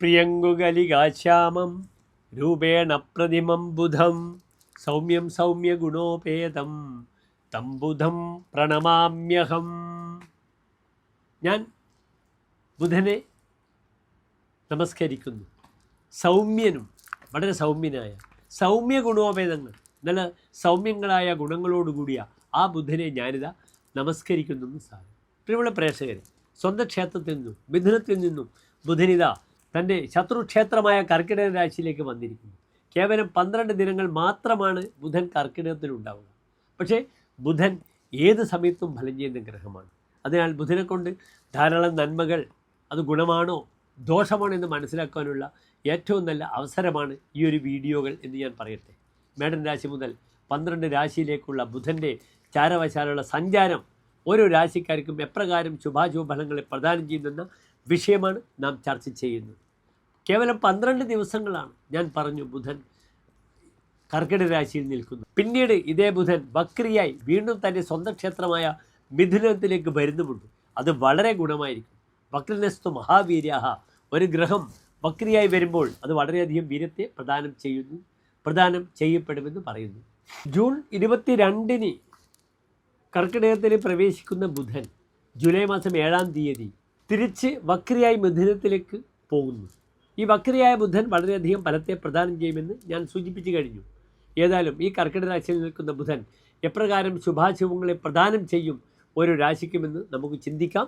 പ്രിയങ്കുകലികാശ്യാമം രൂപേണ പ്രതിമം ബുധം സൗമ്യം സൗമ്യഗുണോപേതം തം ബുധം പ്രണമാമ്യഹം. ഞാൻ ബുധനെ നമസ്കരിക്കുന്നു. സൗമ്യനും വളരെ സൗമ്യനായ സൗമ്യ ഗുണോപേതങ്ങൾ, നല്ല സൗമ്യങ്ങളായ ഗുണങ്ങളോടുകൂടിയ ആ ബുധനെ ഞാനിതാ നമസ്കരിക്കുന്നു സാധനം. പ്രിയമുള്ള പ്രേക്ഷകരെ, സ്വന്തം ക്ഷേത്രത്തിൽ നിന്നും മിഥുനത്തിൽ നിന്നും ബുധനിത തൻ്റെ ശത്രുക്ഷേത്രമായ കർക്കിടക രാശിയിലേക്ക് വന്നിരിക്കുന്നു. കേവലം 12 ദിനങ്ങൾ മാത്രമാണ് ബുധൻ കർക്കിടകത്തിലുണ്ടാവുക. പക്ഷേ ബുധൻ ഏത് സമയത്തും ഫലം ചെയ്യുന്ന ഗ്രഹമാണ്. അതിനാൽ ബുധനെ കൊണ്ട് ധാരാളം നന്മകൾ, അത് ഗുണമാണോ ദോഷമാണോ എന്ന് മനസ്സിലാക്കാനുള്ള ഏറ്റവും നല്ല അവസരമാണ് ഈ ഒരു വീഡിയോകൾ എന്ന് ഞാൻ പറയട്ടെ. മേടൻ രാശി മുതൽ 12 രാശിയിലേക്കുള്ള ബുധൻ്റെ ചാരവശാലുള്ള സഞ്ചാരം ഓരോ രാശിക്കാർക്കും എപ്രകാരം ശുഭാശുഭഫലങ്ങളെ പ്രദാനം ചെയ്യുന്ന വിഷയമാണ് നാം ചർച്ച ചെയ്യുന്നത്. കേവലം 12 ദിവസങ്ങളാണ് ഞാൻ പറഞ്ഞു ബുധൻ കർക്കിടക രാശിയിൽ നിൽക്കുന്നു. പിന്നീട് ഇതേ ബുധൻ വക്രിയായി വീണ്ടും തൻ്റെ സ്വന്തം ക്ഷേത്രമായ മിഥുനത്തിലേക്ക് വരുന്നുമുണ്ട്. അത് വളരെ ഗുണമായിരിക്കും. വക്രനസ്തു മഹാവീര്യാഹ, ഒരു ഗ്രഹം വക്രിയായി വരുമ്പോൾ അത് വളരെയധികം വീര്യത്തെ പ്രദാനം ചെയ്യപ്പെടുമെന്ന് പറയുന്നു. ജൂൺ 22 കർക്കിടകത്തിൽ പ്രവേശിക്കുന്ന ബുധൻ ജൂലൈ മാസം 7-ാം തീയതി തിരിച്ച് വക്രിയായി മിഥുനത്തിലേക്ക് പോകുന്നു. ഈ വക്രിയായ ബുധൻ വളരെയധികം ഫലത്തെ പ്രദാനം ചെയ്യുമെന്ന് ഞാൻ സൂചിപ്പിച്ചു കഴിഞ്ഞു. ഏതായാലും ഈ കർക്കിടക രാശിയിൽ നിൽക്കുന്ന ബുധൻ എപ്രകാരം ശുഭാശുഭങ്ങളെ പ്രദാനം ചെയ്യും ഓരോ രാശിക്കുമെന്ന് നമുക്ക് ചിന്തിക്കാം.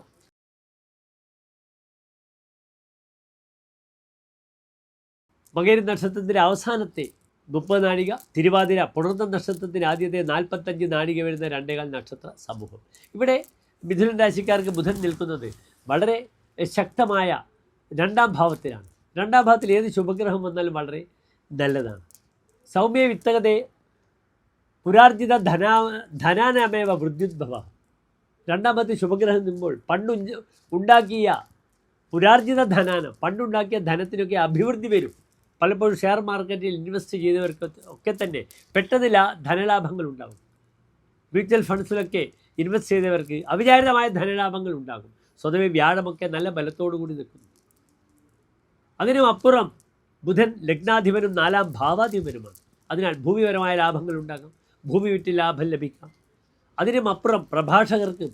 മകര നക്ഷത്രത്തിൻ്റെ അവസാനത്തെ 30 നാഴിക, തിരുവാതിര പുണർന്ന നക്ഷത്രത്തിന് ആദ്യത്തെ 45 നാഴിക വരുന്ന 2.25 നക്ഷത്ര സമൂഹം. ഇവിടെ മിഥുന രാശിക്കാർക്ക് ബുധൻ നിൽക്കുന്നത് വളരെ ശക്തമായ 2-ാം ഭാവത്തിലാണ്. 2-ാം ഭാവത്തിൽ ഏത് ശുഭഗ്രഹം വന്നാലും വളരെ നല്ലതാണ്. സൗമ്യ വിത്തകതയെ പുരാർജിത ധനാനമേവ വൃദ്ധ്യുദ്ഭവ. 2-ാം ഭാവത്തിൽ ശുഭഗ്രഹം നിൽക്കുമ്പോൾ ഉണ്ടാക്കിയ പുരാർജിത ധനാനം, പണ്ടുണ്ടാക്കിയ ധനത്തിനൊക്കെ അഭിവൃദ്ധി വരും. പലപ്പോഴും ഷെയർ മാർക്കറ്റിൽ ഇൻവെസ്റ്റ് ചെയ്തവർക്ക് ഒക്കെ തന്നെ പെട്ടെന്ന് ധനലാഭങ്ങൾ ഉണ്ടാകും. മ്യൂച്വൽ ഫണ്ട്സിലൊക്കെ ഇൻവെസ്റ്റ് ചെയ്തവർക്ക് അവിചാരിതമായ ധനലാഭങ്ങൾ ഉണ്ടാകും. സ്വതവേ വ്യാഴമൊക്കെ നല്ല ബലത്തോടു കൂടി നിൽക്കുന്നു. അതിനും അപ്പുറം ബുധൻ ലഗ്നാധിപനും 4-ാം ഭാവാധിപനുമാണ്. അതിനാൽ ഭൂമിപരമായ ലാഭങ്ങൾ ഉണ്ടാകും. ഭൂമി വിറ്റ് ലാഭം ലഭിക്കാം. അതിനും അപ്പുറം പ്രഭാഷകർക്ക്,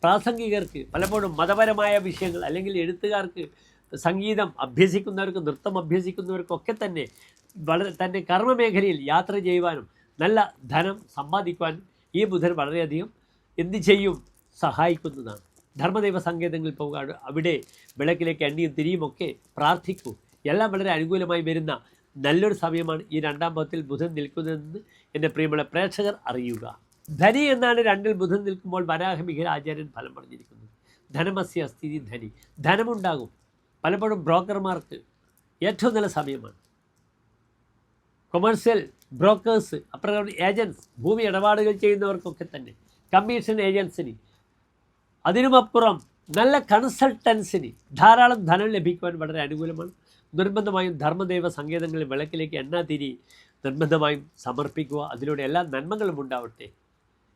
പ്രാസംഗികർക്ക്, പലപ്പോഴും മതപരമായ വിഷയങ്ങൾ, അല്ലെങ്കിൽ എഴുത്തുകാർക്ക്, സംഗീതം അഭ്യസിക്കുന്നവർക്ക്, നൃത്തം അഭ്യസിക്കുന്നവർക്കൊക്കെ തന്നെ തൻ്റെ കർമ്മമേഖലയിൽ യാത്ര ചെയ്യുവാനും നല്ല ധനം സമ്പാദിക്കുവാനും ഈ ബുധൻ വളരെയധികം എന്ത് ചെയ്യും, സഹായിക്കുന്നതാണ്. ധർമ്മദൈവ സങ്കേതങ്ങളിൽ പോകുക, അവിടെ വിളക്കിലേക്ക് എണ്ണയും തിരിയുമൊക്കെ പ്രാർത്ഥിക്കൂ. എല്ലാം വളരെ അനുകൂലമായി വരുന്ന നല്ലൊരു സമയമാണ് ഈ 2-ാം ഭാവത്തിൽ ബുധൻ നിൽക്കുന്നതെന്ന് എൻ്റെ പ്രിയമുള്ള പ്രേക്ഷകർ അറിയുക. ധനി എന്നാണ് 2-ൽ ബുധൻ നിൽക്കുമ്പോൾ വരാഹമിഹിര ആചാര്യൻ ഫലം പറഞ്ഞിരിക്കുന്നത്. ധനമസ്യ സ്ഥിതി ധനി, ധനമുണ്ടാകും. പലപ്പോഴും ബ്രോക്കർമാർക്ക് ഏറ്റവും നല്ല സമയമാണ്. കൊമേഴ്സ്യൽ ബ്രോക്കേഴ്സ്, അപ്രകാരം ഏജൻസ്, ഭൂമി ഇടപാടുകൾ ചെയ്യുന്നവർക്കൊക്കെ തന്നെ, കമ്മീഷൻ ഏജൻസിന്, അതിനുമപ്പുറം നല്ല കൺസൾട്ടൻസിന് ധാരാളം ധനം ലഭിക്കുവാൻ വളരെ അനുകൂലമാണ്. നിർബന്ധമായും ധർമ്മദൈവ സങ്കേതങ്ങളിൽ വിളക്കിലേക്ക് എണ്ണാതിരി നിർബന്ധമായും സമർപ്പിക്കുക. അതിലൂടെ എല്ലാ നന്മകളും ഉണ്ടാവട്ടെ.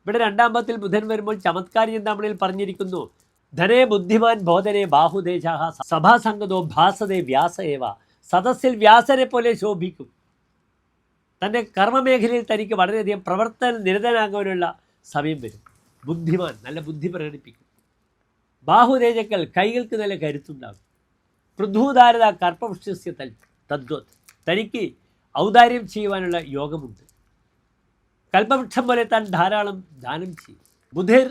ഇവിടെ 2-ാം ഭാവത്തിൽ ബുധൻ വരുമ്പോൾ ചമത്കാരി ചിന്താമണിയിൽ പറഞ്ഞിരിക്കുന്നു, ധനേ ബുദ്ധിമാൻ ബോധനെ ബാഹുദേശാഹ സഭാസംഗതോ ഭാസതേ വ്യാസേവ. സദസ്സിൽ വ്യാസനെ പോലെ ശോഭിക്കും. തൻ്റെ കർമ്മമേഖലയിൽ തനിക്ക് വളരെയധികം പ്രവർത്തന നിരതനാകാനുള്ള സമയം വരും. ബുദ്ധിമാൻ, നല്ല ബുദ്ധി പ്രകടിപ്പിക്കും. ബാഹുതേജക്കൽ, കൈകൾക്ക് നല്ല കരുത്തുണ്ടാകും. പൃഥൂധാരത കർപ്പവൃക്ഷസ്യ തദ്വത്, തനിക്ക് ഔദാര്യം ചെയ്യുവാനുള്ള യോഗമുണ്ട്. കൽപ്പവൃക്ഷം പോലെ താൻ ധാരാളം ദാനം ചെയ്യും. ബുധേർ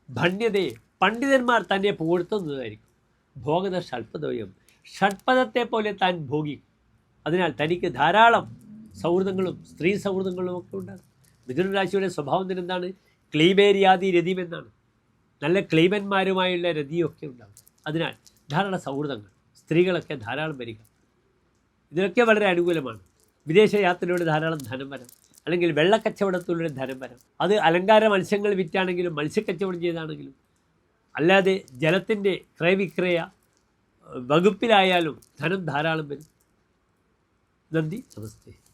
ഭണ്യതയെ, പണ്ഡിതന്മാർ തന്നെ പുകഴ്ത്തുന്നതായിരിക്കും. ഭോഗത ഷഡ്പദോയം, ഷഡ്പദത്തെ പോലെ താൻ ഭോഗിക്കും. അതിനാൽ തനിക്ക് ധാരാളം സൗഹൃദങ്ങളും സ്ത്രീ സൗഹൃദങ്ങളും ഒക്കെ ഉണ്ടാകും. മിഥുന രാശിയുടെ സ്വഭാവം എന്താണ്? ക്ലീബേരിയാദി രതിമെന്നാണ്. നല്ല ക്ലീബന്മാരുമായുള്ള രതിയൊക്കെ ഉണ്ടാകും. അതിനാൽ ധാരാളം സൗഹൃദങ്ങൾ, സ്ത്രീകളൊക്കെ ധാരാളം വരിക, ഇതിനൊക്കെ വളരെ അനുകൂലമാണ്. വിദേശ യാത്രയിലൂടെ ധാരാളം ധനം വരാം, അല്ലെങ്കിൽ വെള്ളക്കച്ചവടത്തിലൂടെ ധനം വരാം. അത് അലങ്കാര മത്സ്യങ്ങൾ വിറ്റാണെങ്കിലും മത്സ്യക്കച്ചവടം ചെയ്താണെങ്കിലും, അല്ലാതെ ജലത്തിൻ്റെ ക്രയവിക്രയ വകുപ്പിലായാലും ധനം ധാരാളം വരും. നന്ദി, നമസ്തേ.